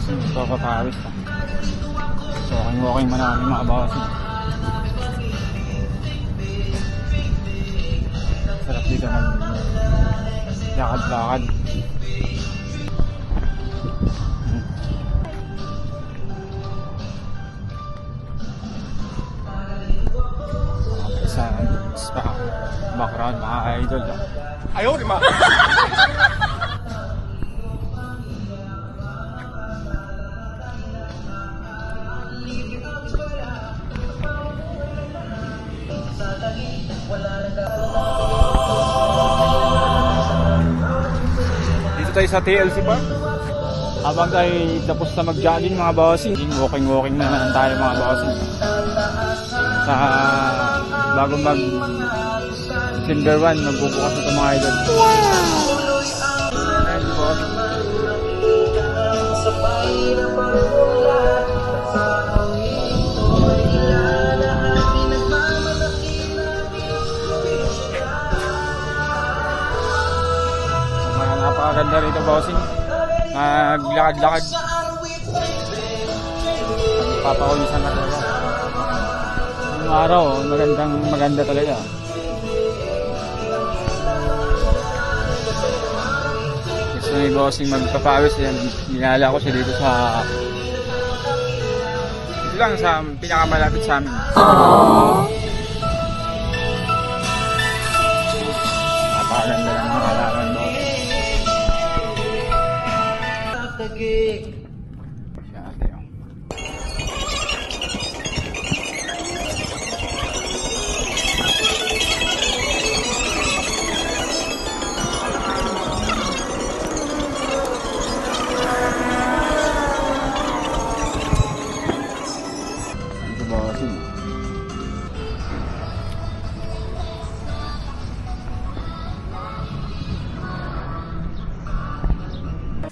bossing, papapawis pa. So walking man namin mga bossing. Sarap dito ng lakad-lakad. Sa background mga idol. Ayaw di ma! Dito tayo sa TLC Park. Habang tayo tapos na mag-jogging mga bossing, walking na naman tayo mga bossing. Sa bago mag Silver One, magbubukas ito mga idol. Wow! Ayan boss. Napakaganda rito bossing. Naglakad-lakad. Papakulisan na talaga. Yung araw, maganda talaga. Gusto ni bossing magpapawis yan. Ginala ko siya dito sa dito lang sa pinakamalapit sa amin. Napakaganda ng mga halaman doon. Siya ate yung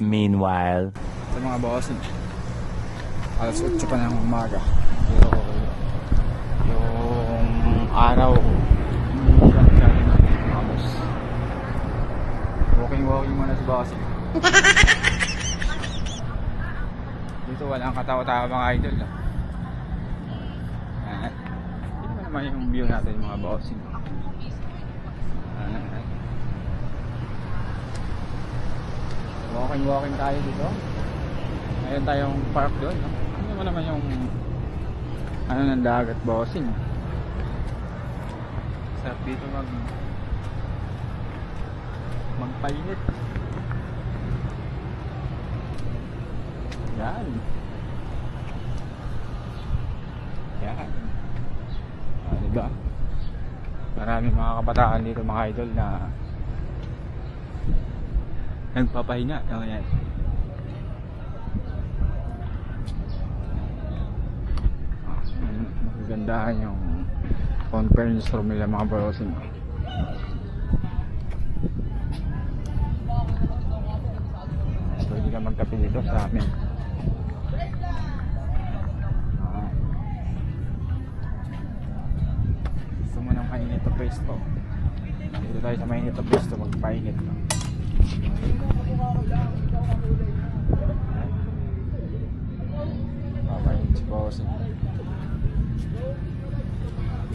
Meanwhile, sa mga bossing, alas 8 pa ng umaga, pero yung araw hindi galing vamos. Walking muna si bossing. Dito walang katawa-tawa mga idol. Hindi mo naman yung view natin mga bossing. Walking tayo dito. Mayroon tayong park doon, no? Ano naman yung ano ng dagat bossing. Sarap dito magpainit. Yan. Diba? Maraming mga kabataan dito mga idol na nagpapahinga. Yan. Magandahan yung conference room nila mga bossing. Pwede ka magkape dito sa amin. Gusto mo ng mainit na pwesto, dito tayo sa mainit na pwesto magpainit. Papainit si bossing.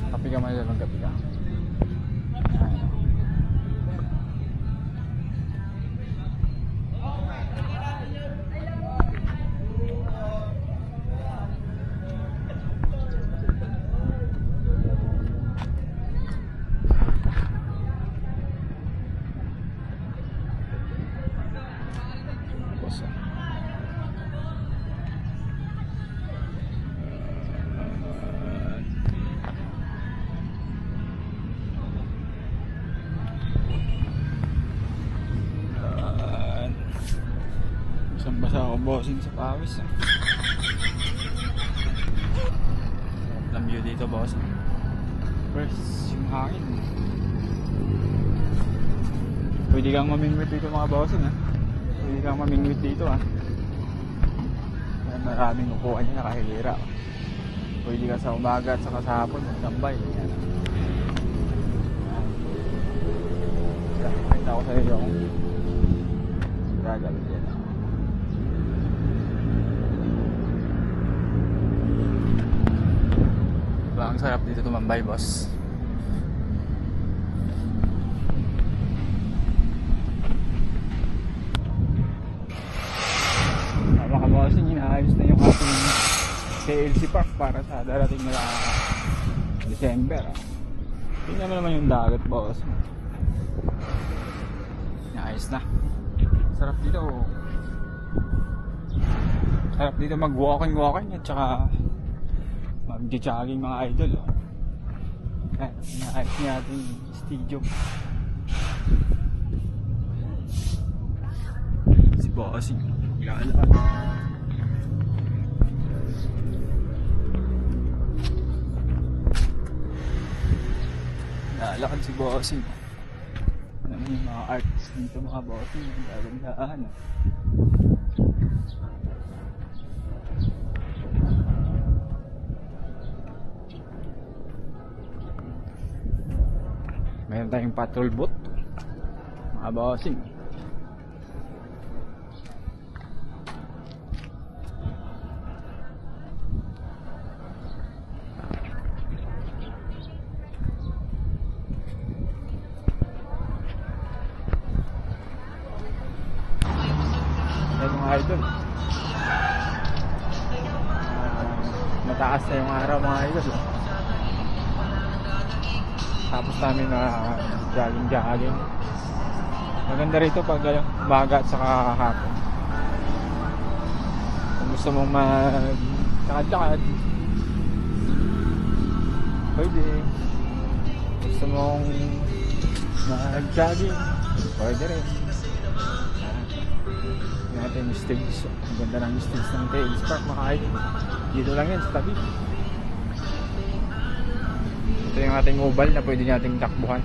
Kapi ka man lang, kapi ka. Basa ako bossing sa pawis. Sarap ng view dito bossing. First yung hangin. Pwede kang mamingwit dito mga bossing ha. Pwede kang mamingwit dito ha. Maraming upuan niya nakahilira. Pwede ka sa umaga at saka sa hapon magtambay. Nakita ko sa iyo yung gagawin yan. dito tumambay, boss. Mga kabossing, inaayos na yung ating KLC Park para sa darating na December. Tingnan mo naman yung dagat, boss. Inaayos na. Sarap dito. Sarap dito mag-walking at saka mag-jogging, mga idol. Ayan, inaayos niya ating studio. Si bossing maglalakad. Lalakad si bossing. Alam mo yung mga arts dito, mga bossing, ang gagandaan. Mayroon tayong patrol boat, mga bossing. Yan mga idol. Mataas na yung araw, mga idol. Tapos namin na jogging. Maganda rito pag umaga at saka hapon. Kung gusto mong mag-lakad-lakad, pwede. Gusto mong mag-jogging, pwede rin. Yung ating stage. Ang ganda ng stage ng KLC Park, mga idol. Dito lang yan sa tabi. Ito yung ating oval na pwede nating takbuhan.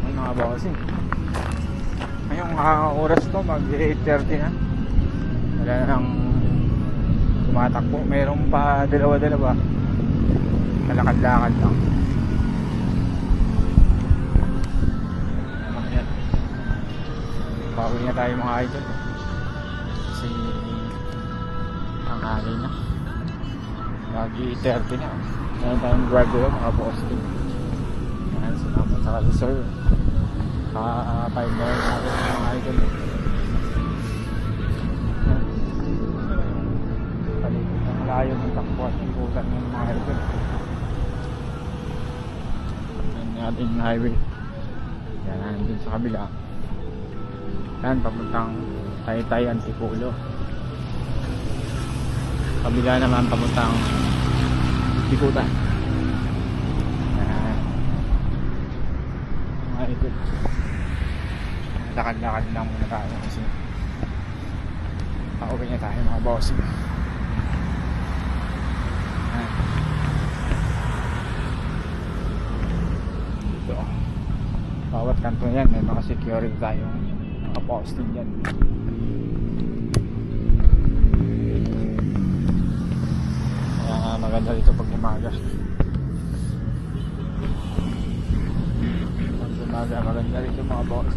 Ay, mga bossing. Ngayong oras to, mag 8:30 na. Wala nang tumatakbo. Mayroong pa dalawa-dalawa. Malakad-lakad lang. Ayan. Pauwi na tayo, mga idol. Kasi ang hangin na. Lagi 30 na. Meron tayong graduate, mga bossing. Ayan, salamat sa kaso, sir. 5 na rin natin mga idol. Palikot ng layo ng takbo at ikutan ng mga idol. Ayan yung ating highway. Yan, nandun sa kabila. Yan, papuntang Taytay, Antipolo. Kabila naman papuntang Bikutan. Mga idol. Lakad-lakad lang muna tayo kasi pauwi na tayo, mga bossing. Dito, bawat kanto yan may mga security tayong nakaposting yan. Kaya maganda dito pag umaga. Pag umaga maganda dito, mga boss.